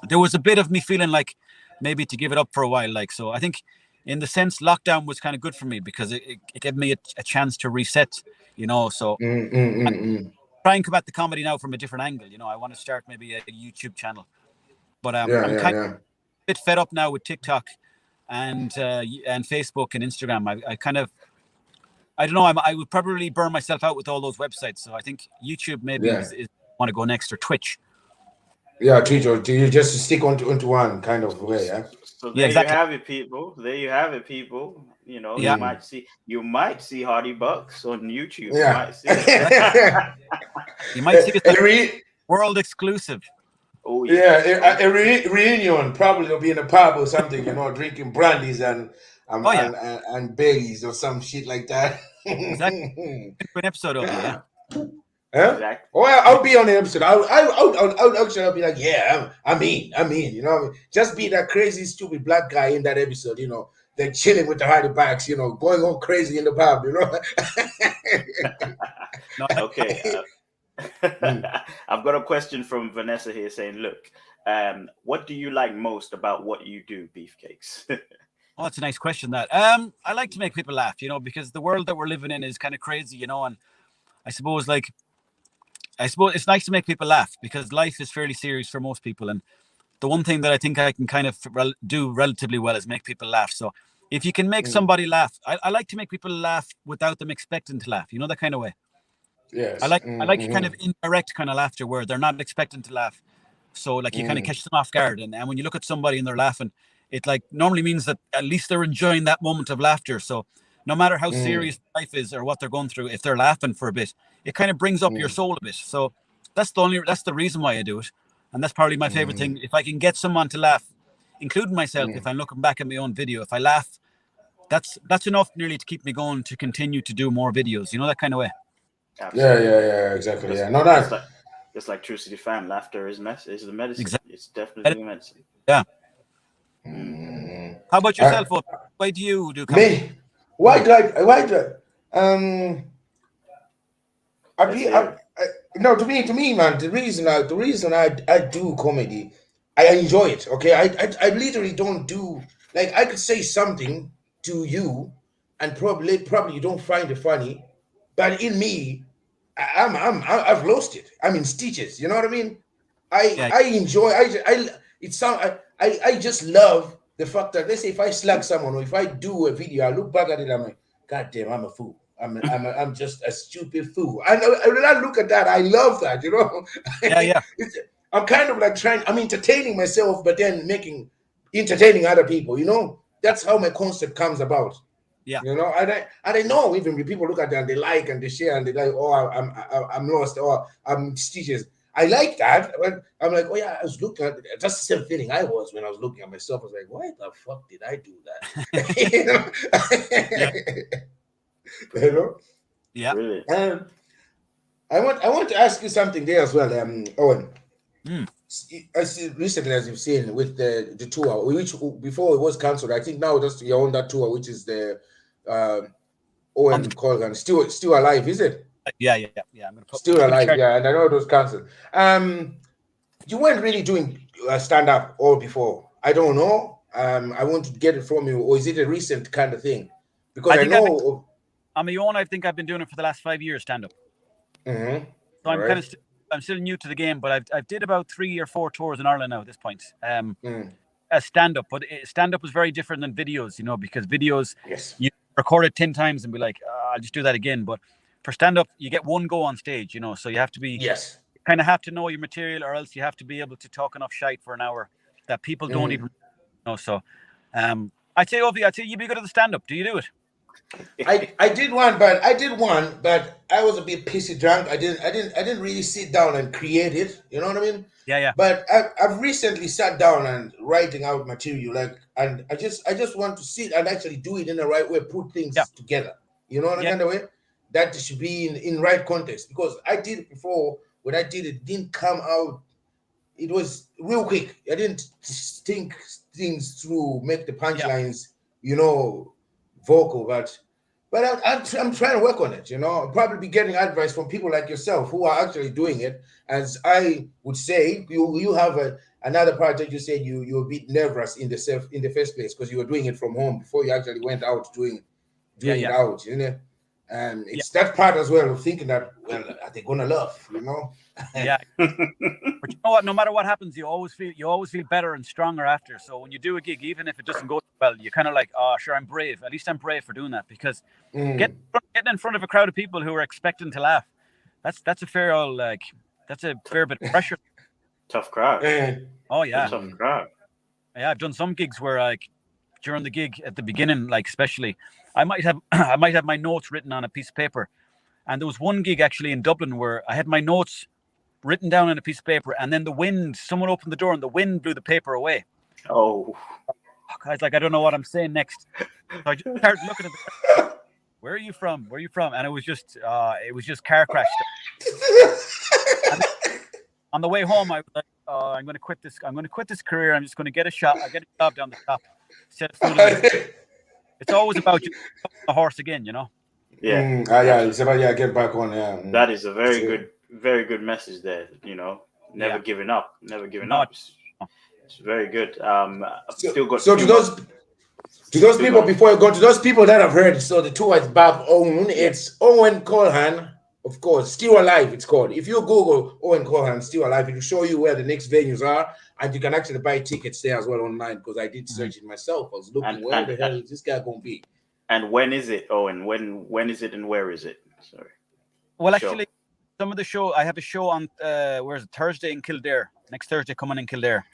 there was a bit of me feeling like, maybe to give it up for a while, like, so I think in the sense lockdown was kind of good for me because it gave me a chance to reset, so try and come at the comedy now from a different angle. I want to start maybe a YouTube channel, but I'm kind of a bit fed up now with TikTok and Facebook and Instagram. I don't know, I would probably burn myself out with all those websites, so I think YouTube maybe is want to go next, or Twitch. Yeah, Twitch, or do you just stick onto one kind of way? Yeah. So there you have it, people. There you have it, people. You might see Hardy Bucks on YouTube. Yeah. You might see it. World exclusive. Oh yeah. A reunion probably will be in a pub or something. Drinking brandies and Baileys or some shit like that. Exactly. An episode of it. Yeah. Huh? Exactly. Oh, I'll be on the episode. I'll be like, yeah, I'm in. Just be that crazy, stupid black guy in that episode. They're chilling with the Hardy Backs. Going on crazy in the pub. Okay. I've got a question from Vanessa here saying, look, what do you like most about what you do, Beefcakes? Oh, that's a nice question, that. I like to make people laugh, you know, because the world that we're living in is kind of crazy, you know, and I suppose it's nice to make people laugh because life is fairly serious for most people. And the one thing that I think I can kind of do relatively well is make people laugh. So if you can make somebody laugh, I like to make people laugh without them expecting to laugh, you know, that kind of way. Yes. I like kind of indirect kind of laughter where they're not expecting to laugh. So like you kind of catch them off guard. And when you look at somebody and they're laughing, it like normally means that at least they're enjoying that moment of laughter. So no matter how serious life is or what they're going through, if they're laughing for a bit, it kind of brings up your soul a bit. So that's the reason why I do it. And that's probably my favorite thing. If I can get someone to laugh, including myself, if I'm looking back at my own video, if I laugh, that's enough nearly to keep me going to continue to do more videos, you know, that kind of way. Absolutely. Yeah, exactly. No, that's just like True City fan, laughter is the medicine. Exactly. It's definitely medicine. Yeah. How about yourself? Why do you do comedy? me. Why do I? No, to me, man. The reason I do comedy, I enjoy it. Okay, I literally don't do like I could say something to you, and probably you don't find it funny, but in me, I've lost it. I'm in stitches. You know what I mean? I enjoy. I just love the fact that, let's say, if I slag someone or if I do a video, I look back at it, I'm like, God damn, I'm a fool. I'm just a stupid fool. And when I look at that, I love that, you know? Yeah. I'm kind of like I'm entertaining myself, but then entertaining other people, you know? That's how my concept comes about. Yeah. You know, and I know even when people look at that and they like and they share and they like, oh, I'm lost, or I'm stitches. I like that. I'm like, oh yeah, I was looking at that's the same feeling I was when I was looking at myself. I was like, why the fuck did I do that? You know? You know? Yeah. Really? I want to ask you something there as well, Owen. I see recently, as you've seen, with the tour, which before it was cancelled, I think now you're on that tour, which is the Owen Colgan, still alive, is it? Yeah. I'm gonna still alive, yeah, and I know it was cancelled. You weren't really doing stand up all before. I don't know. I want to get it from you, or is it a recent kind of thing? Because I know on my own, I think I've been doing it for the last 5 years, stand up. So I'm still new to the game, but I've did about 3 or 4 tours in Ireland now at this point. As stand up, but stand up was very different than videos, you know, because videos you record it 10 times and be like, I'll just do that again. But for stand up, you get one go on stage, you know, so you have to be kind of have to know your material, or else you have to be able to talk enough shite for an hour that people don't even know. So I'd say you'd be good at the stand up. Do you do it? I did one, but I was a bit pissy drunk. I didn't really sit down and create it. You know what I mean? Yeah. But I've recently sat down and writing out material, and I just want to sit and actually do it in the right way, put things together. You know what kind of way? That should be in right context, because I did it before. When I did it, it didn't come out. It was real quick. I didn't think things through, make the punchlines, you know, vocal, but I'm trying to work on it. You know, I'll probably be getting advice from people like yourself who are actually doing it. As I would say, you have another project. You said you were a bit nervous in the first place because you were doing it from home before you actually went out doing it out. You know, and it's that part as well of thinking that, well, are they gonna love? You know. Yeah. But you know what? No matter what happens, you always feel better and stronger after. So when you do a gig, even if it doesn't go well, you're kind of like, oh, sure, I'm brave. At least I'm brave for doing that, because getting in front of a crowd of people who are expecting to laugh, that's a fair bit of pressure. Tough crowd. Oh yeah. Tough crowd. Yeah, I've done some gigs where, like, during the gig at the beginning, like especially, I might have my notes written on a piece of paper, and there was one gig actually in Dublin where I had my notes written down on a piece of paper, and then someone opened the door and the wind blew the paper away. Oh, guys, like, I don't know what I'm saying next. So I just started looking at where are you from? And it was just car crash. On the way home, I was like, I'm going to quit this career. I'm just going to get a job down the top. It's always about a horse again, you know? Yeah. It's about get back on. Yeah. That is a very very good message there. You know, never giving up, never giving up. It's very good. Still got so to those people before you go to those people that have heard. So the tour is Bob Owen. It's Owen Colgan, of course, Still Alive. It's called. If you Google Owen Colgan Still Alive, it will show you where the next venues are, and you can actually buy tickets there as well online. Because I did search it myself. I was looking where the hell is this guy gonna be? And when is it, Owen? When is it and where is it? Sorry. Well, actually, some of the show I have a show on where's it? Thursday in Kildare. Next Thursday coming in Kildare.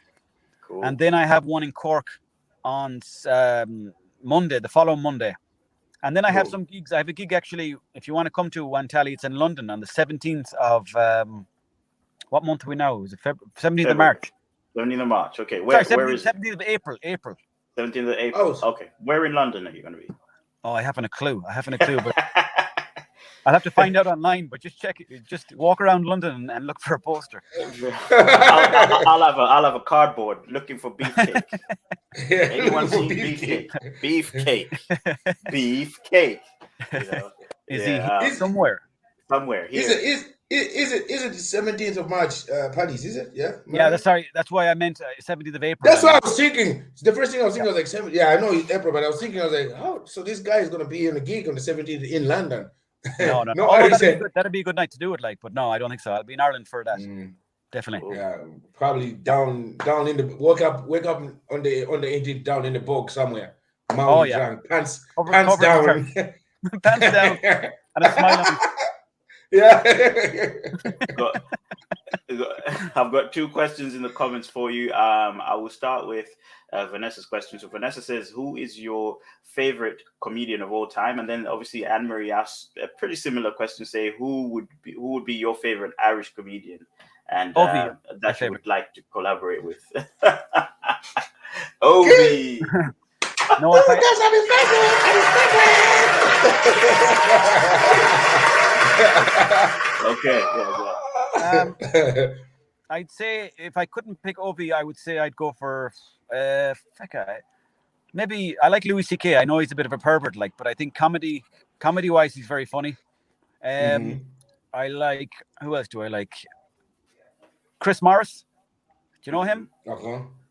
Cool. And then I have one in Cork on Monday, the following Monday. And then I have some gigs. I have a gig actually, if you want to come to Wantally, it's in London on the 17th of what month are we now? Is it 17th of March? 17th of March. Okay. Where is it? 17th of April. 17th of April. Oh. Okay. Where in London are you going to be? Oh, I haven't a clue. But I'll have to find out online, but just check it. Just walk around London and look for a poster. I'll have a cardboard looking for beefcake. Anyone seen beefcake? Beefcake. You know? Is he somewhere? Somewhere here. Is it the 17th of March, Paddy's? Is it? Yeah. Yeah. That's why I meant 17th of April. That's what I was thinking. The first thing I was thinking, I was like, yeah, I know it's April, but I was thinking, I was like, oh, so this guy is gonna be in a gig on the 17th in London. No. That'd be a good night to do it, but no, I don't think so. I'll be in Ireland for that. Definitely. Yeah, probably down in the wake up on the down in the bog somewhere. Pants down. Pants down and a smile on. Yeah. I've got 2 questions in the comments for you. I will start with Vanessa's question. So Vanessa says, who is your favorite comedian of all time? And then obviously Anne-Marie asked a pretty similar question, say who would be your favorite Irish comedian and that you would like to collaborate with? Ovi. No, okay. Yeah. I'd say if I couldn't pick Ovi, I would say I'd go for maybe I like Louis C.K. I know he's a bit of a pervert, but I think comedy wise he's very funny. I like, who else do I like? Chris Morris. Do you know him?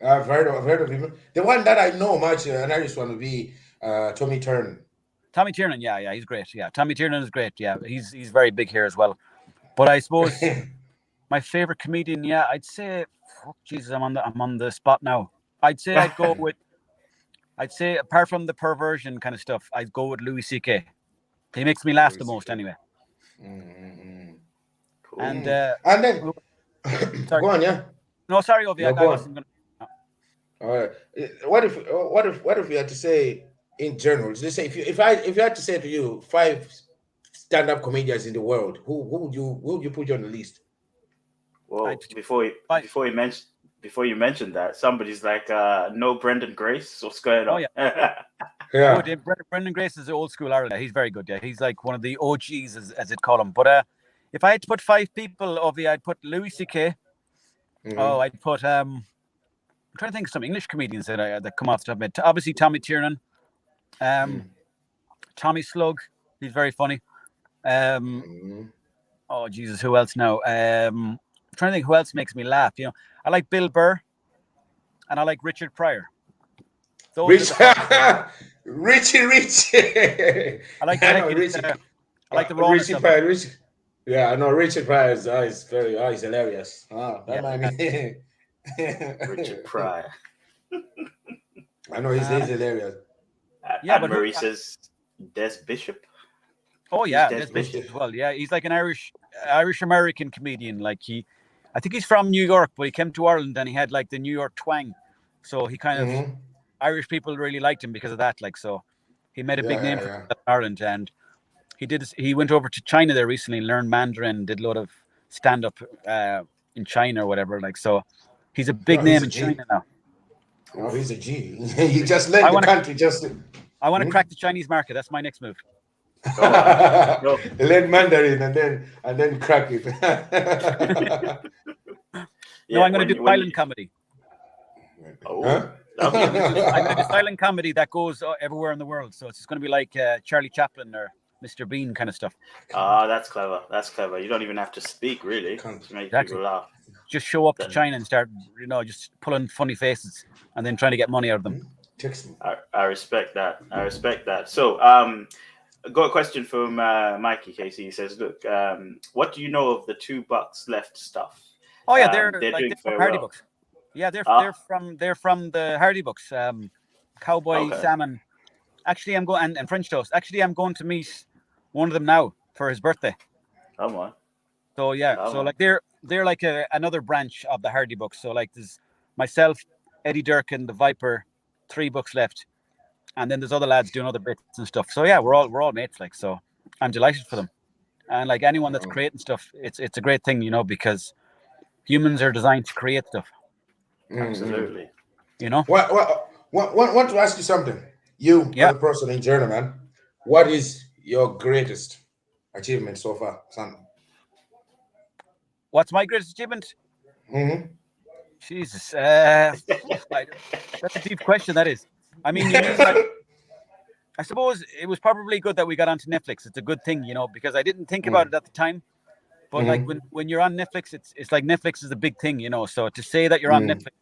I've heard of him. The one that I know much, an Irish one, would be Tommy Tiernan. Tommy Tiernan, yeah, he's great. Yeah, Tommy Tiernan is great. Yeah, he's very big here as well. But I suppose my favorite comedian, I'd say, Jesus, I'm on the spot now. I'd say I'd go with, apart from the perversion kind of stuff, I'd go with Louis C.K. He makes me laugh the most anyway. Cool. And then, sorry. Go on, yeah. No, sorry, Ovi. I wasn't gonna. All right. What if you had to say in general? Let's say if you had to say to you 5 stand-up comedians in the world, who would you put on the list? Well, before you mentioned that, somebody's like, no Brendan Grace. What's going on? Oh yeah. Yeah. Oh, Brendan Grace is old school Ireland. He's very good. Yeah, he's like one of the OGs, as it call him. But if I had to put 5 people, Ovi, I'd put Louis C.K. Oh, I'd put I'm trying to think of some English comedians that come off the top of my head. Obviously Tommy Tiernan, Tommy Slug, he's very funny. Oh Jesus, who else now? I'm trying to think who else makes me laugh. You know, I like Bill Burr and I like Richard Pryor. Richie. I like the rawness of it. Yeah, I know Richard Pryor is he's hilarious. Richard Pryor. I know he's hilarious. Anne-Marie says Des Bishop. Oh yeah, Des Bishop as well. Yeah, he's like an Irish American comedian. I think he's from New York, but he came to Ireland and he had like the New York twang. So he kind of Irish people really liked him because of that. So he made a big name for Ireland, and he went over to China there recently, learned Mandarin, did a lot of stand up in China or whatever. So he's a big name in China now. Oh, he's a G. You just led the country. I want to crack the Chinese market. That's my next move. Learn Mandarin and then crack it. No, I'm going to do silent comedy. Huh? I'm going to do silent comedy that goes everywhere in the world. So it's going to be like Charlie Chaplin or Mr. Bean kind of stuff. Ah, that's clever. That's clever. You don't even have to speak, really, to make Exactly. people laugh. Just show up to China and start, just pulling funny faces and then trying to get money out of them. I respect that. I respect that. So, I got a question from Mikey Casey. He says, "Look, what do you know of the $2 left stuff?" Oh yeah, they're doing from very Hardy well. books. Yeah, they're from the Hardy books. Cowboy Salmon. Actually, I'm going and French toast. Actually, I'm going to meet one of them now for his birthday. Come on. So yeah, so like they're like another branch of the Hardy books. So like there's myself, Eddie Durkin, the Viper, 3 books left, and then there's other lads doing other bits and stuff. So yeah, we're all mates. Like, so I'm delighted for them. And like anyone that's creating stuff, it's a great thing, because humans are designed to create stuff. Absolutely. Want to ask you something. You, as a person in general, man, what is your greatest achievement so far, son? What's my greatest achievement? Jesus, that's a deep question. That is. I mean, I suppose it was probably good that we got onto Netflix. It's a good thing, because I didn't think about it at the time. But like when you're on Netflix, it's like Netflix is a big thing, So to say that you're on Netflix,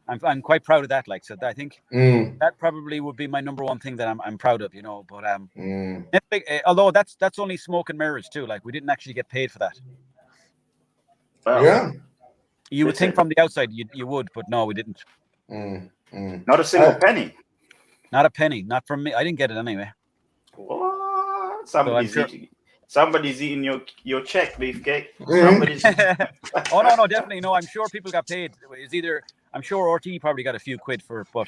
I'm quite proud of that. Like, so I think that probably would be my number one thing that I'm proud of, But Netflix, although that's only smoke and mirrors too. Like, we didn't actually get paid for that. Well, yeah. You would think from the outside you would, but no, we didn't. Not a single penny. Not a penny. Not from me. I didn't get it anyway. What? Somebody's eating your check, beefcake. Oh no, definitely no. I'm sure people got paid. I'm sure RT probably got a few quid for it, but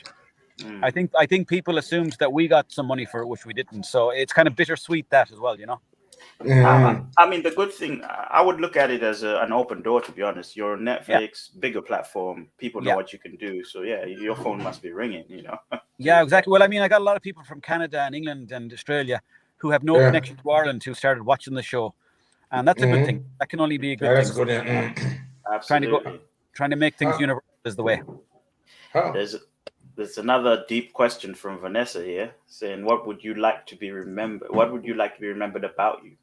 I think people assumed that we got some money for it, which we didn't. So it's kind of bittersweet that as well, I mean, the good thing, I would look at it as an open door, to be honest. You're Netflix, bigger platform. People know what you can do. So yeah, your phone must be ringing, Yeah, exactly. Well, I mean, I got a lot of people from Canada and England and Australia who have no connection to Ireland who started watching the show, and that's a good thing. That can only be a good thing. That's good. Absolutely. Trying to make things universal is the way. There's another deep question from Vanessa here, saying, "What would you like to be remembered? What would you like to be remembered about you?"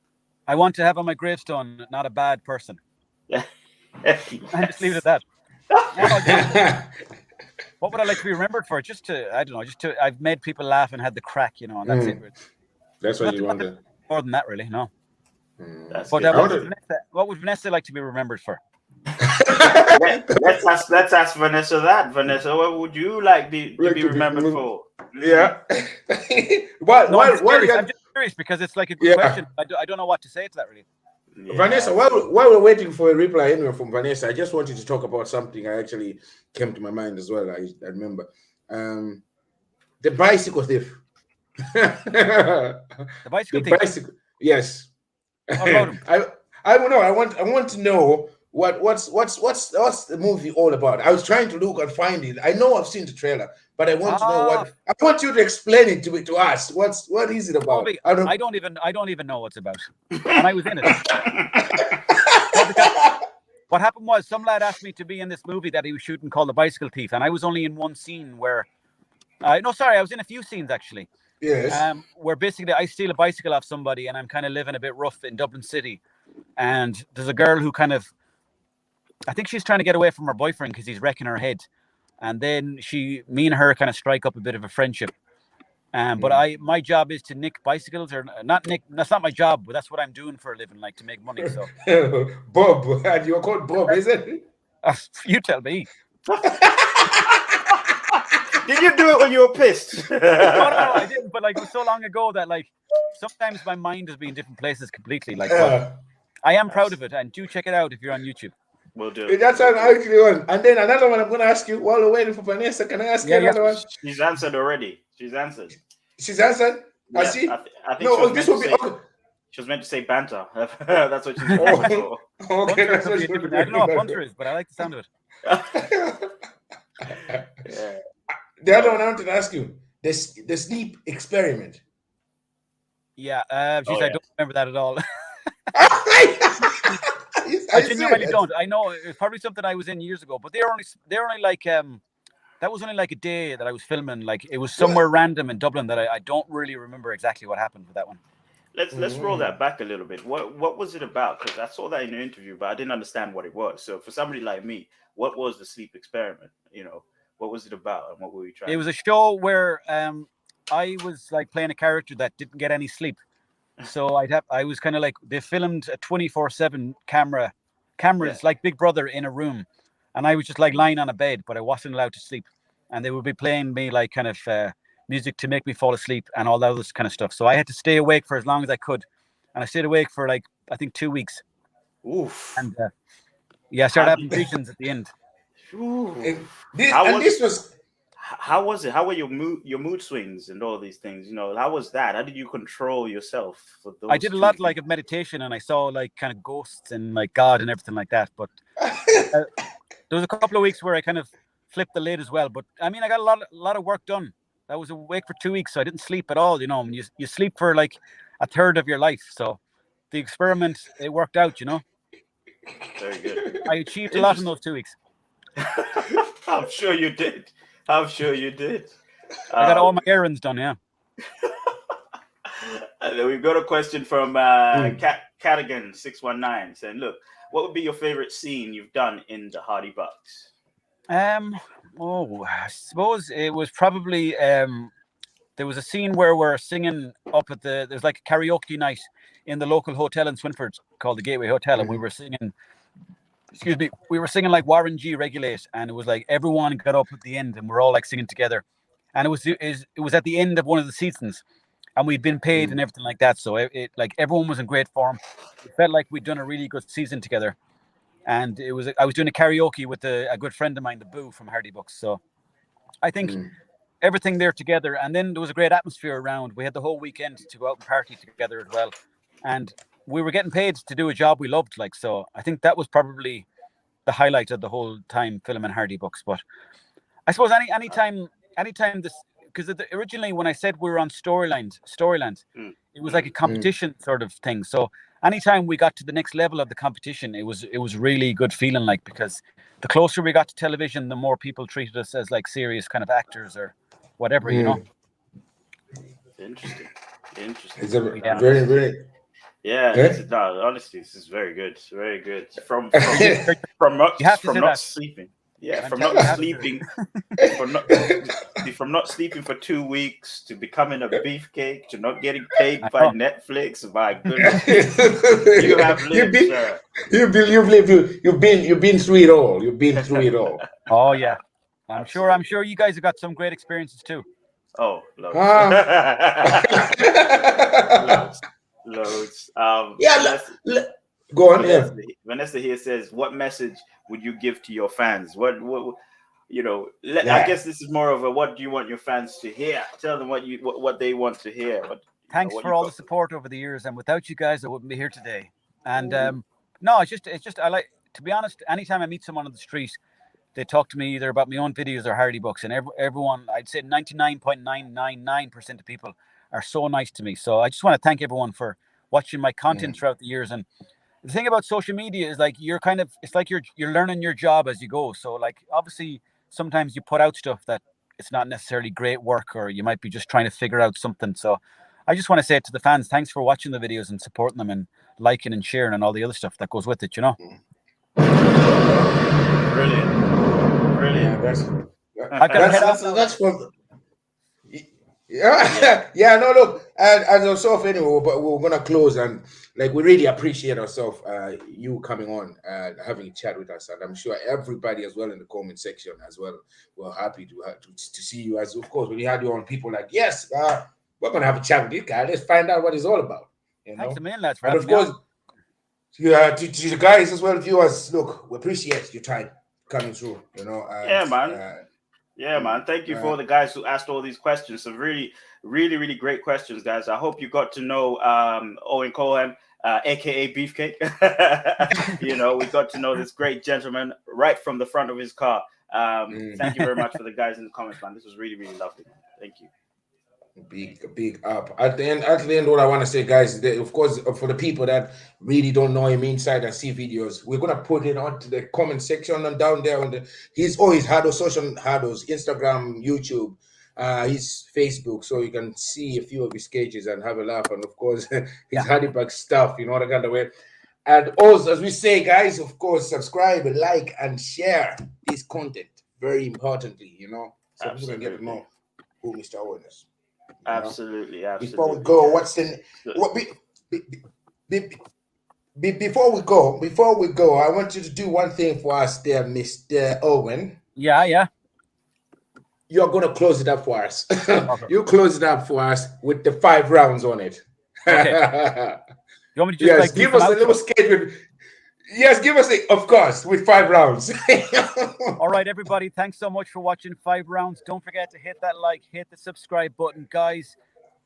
I want to have on my gravestone, not a bad person. Yes. I just leave it at that. What would I like to be remembered for? I've made people laugh and had the crack, and that's it. That's what you wanted. More than that, really, no. That's but what would Vanessa like to be remembered for? let's ask Vanessa that. Vanessa, what would you like to be remembered for? Yeah. I'm just curious because it's like a good question. I don't know what to say to that, really. Yeah. Vanessa, while we're waiting for a reply anyway from Vanessa, I just wanted to talk about something I actually came to my mind as well. I remember the bicycle thief. The bicycle thief. Bicycle, yes. What about him? I don't know. I want to know what's the movie all about. I was trying to look and find it. I know I've seen the trailer, but I want to know what. I want you to explain it to us. What is it about? I don't even know what's about. And I was in it. What happened was some lad asked me to be in this movie that he was shooting called The Bicycle Thief, and I was only in one scene where. I was in a few scenes actually. Yes. Where basically I steal a bicycle off somebody and I'm kind of living a bit rough in Dublin City. And there's a girl who I think she's trying to get away from her boyfriend because he's wrecking her head. And then me and her kind of strike up a bit of a friendship. But my job is to nick bicycles, or not nick. That's not my job, but that's what I'm doing for a living, like to make money. So, Bob, and you're called Bob, is it? You tell me. Did you do it when you were pissed? No, I didn't. But like it was so long ago that like sometimes my mind has been in different places completely. Like, I am proud of it, and do check it out if you're on YouTube. We'll do. That's an actually one. And then another one I'm going to ask you while we're waiting for Vanessa. Can I ask you another one? She's answered already. She's answered. Yeah, I see. I think this will be. She was meant to say banter. That's what she's going for. Okay, that's what I don't know what punter is, but I like the sound of it. Yeah. The other one I wanted to ask you, the sleep experiment. Yeah, I don't remember that at all. I genuinely don't. I know it's probably something I was in years ago, but they're only like that was only like a day that I was filming. Like it was somewhere random in Dublin that I don't really remember exactly what happened with that one. let's roll that back a little bit. What was it about? Because I saw that in your interview, but I didn't understand what it was. So for somebody like me, what was the sleep experiment? You know, what was it about, and what were we trying? It was a show where I was like playing a character that didn't get any sleep. So I was kind of like, they filmed a 24/7 cameras like Big Brother in a room, and I was just like lying on a bed, but I wasn't allowed to sleep, and they would be playing me like kind of music to make me fall asleep and all that other kind of stuff. So I had to stay awake for as long as I could, and I stayed awake for like I think 2 weeks. Oof. And I started having visions at the end. How was it? How were your mood swings and all these things? You know, how was that? How did you control yourself for those? I did a lot like of meditation, and I saw like kind of ghosts and like God and everything like that. But there was a couple of weeks where I kind of flipped the lid as well. But I mean, I got a lot of work done. I was awake for 2 weeks, so I didn't sleep at all. You know, you sleep for like a third of your life. So the experiment, it worked out. You know. Very good. I achieved a lot in those 2 weeks. I'm sure you did. I'm sure you did. I got all my errands done, yeah. And then we've got a question from Colgan 619 saying, look, what would be your favorite scene you've done in the Hardy Bucks? I suppose it was probably there was a scene where we're singing up at there's like a karaoke night in the local hotel in Swinford called the Gateway Hotel, and we were singing like Warren G Regulate, and it was like everyone got up at the end and we're all like singing together, and it was at the end of one of the seasons, and we'd been paid and everything like that, so it like everyone was in great form. It felt like we'd done a really good season together, and I was doing a karaoke with a good friend of mine, the Boo from Hardy Books, so I think everything there together, and then there was a great atmosphere around. We had the whole weekend to go out and party together as well, and we were getting paid to do a job we loved, like, so I think that was probably the highlight of the whole time filming Hardy Books. But I suppose anytime this, because originally when I said we were on Storyland, it was like a competition sort of thing. So anytime we got to the next level of the competition, it was really good feeling, like, because the closer we got to television, the more people treated us as like serious kind of actors or whatever, you know. Interesting. It's a very, very. Yeah, no, honestly, this is very good. It's very good. From not sleeping. Yeah, from not sleeping, from not sleeping for 2 weeks to becoming a beefcake to not getting paid by Netflix. My goodness, you have lived, sir. You've been through it all. You've been through it all. Oh yeah, I'm sure you guys have got some great experiences too. Oh, loads. Loads. Go on. Vanessa here says, "What message would you give to your fans? What you know? I guess this is more of a what do you want your fans to hear? Tell them what they want to hear." Thanks for all the support over the years, and without you guys, I wouldn't be here today. And no, it's just I like, to be honest. Anytime I meet someone on the street, they talk to me either about my own videos or Hardy Books, and everyone, I'd say 99.999% of people are so nice to me. So I just want to thank everyone for watching my content throughout the years. And the thing about social media is, like, it's like you're learning your job as you go. So, like, obviously sometimes you put out stuff that it's not necessarily great work, or you might be just trying to figure out something. So I just want to say to the fans, thanks for watching the videos and supporting them and liking and sharing and all the other stuff that goes with it, you know. Brilliant. That's fun. Yeah, no, look, and as ourselves anyway, but we're gonna close, and like, we really appreciate ourselves, you coming on and having a chat with us, and I'm sure everybody as well in the comment section as well, we're happy to see you. As of course, when you had you on, people like, yes, we're gonna have a chat with this guy, let's find out what it's all about, you know. Thanks a million, lads, for and of course, to the guys as well, viewers, look, we appreciate your time coming through, you know. Yeah, man. Thank you for the guys who asked all these questions. Some really, really, really great questions, guys. I hope you got to know Owen Colgan, aka Beefcake. You know, we got to know this great gentleman right from the front of his car. Thank you very much for the guys in the comments, man. This was really, really lovely, man. Thank you. Big up. At the end, what I want to say, guys, of course, for the people that really don't know him inside and see videos, we're gonna put it onto the comment section and down there on his social handles, Instagram, YouTube, his Facebook, so you can see a few of his sketches and have a laugh, and of course his Hardy Bug stuff, you know, that kind of way. And also, as we say, guys, of course, subscribe, like, and share this content. Very importantly, you know, so people can get to know who Mr. Owen is. Absolutely. Before we go, what's the before we go, I want you to do one thing for us there, Mr. Owen. Yeah. You're gonna close it up for us. Okay. You close it up for us with the 5 rounds on it. Okay. You want me to just like give us a little sketch with. Yes, give us of course, with 5 rounds. All right, everybody. Thanks so much for watching 5 rounds. Don't forget to hit that like, hit the subscribe button, guys.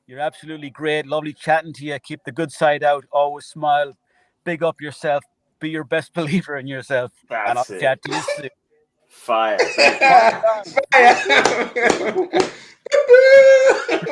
You're absolutely great. Lovely chatting to you. Keep the good side out. Always smile. Big up yourself. Be your best believer in yourself. And I'll chat to you soon. Fire. Fire.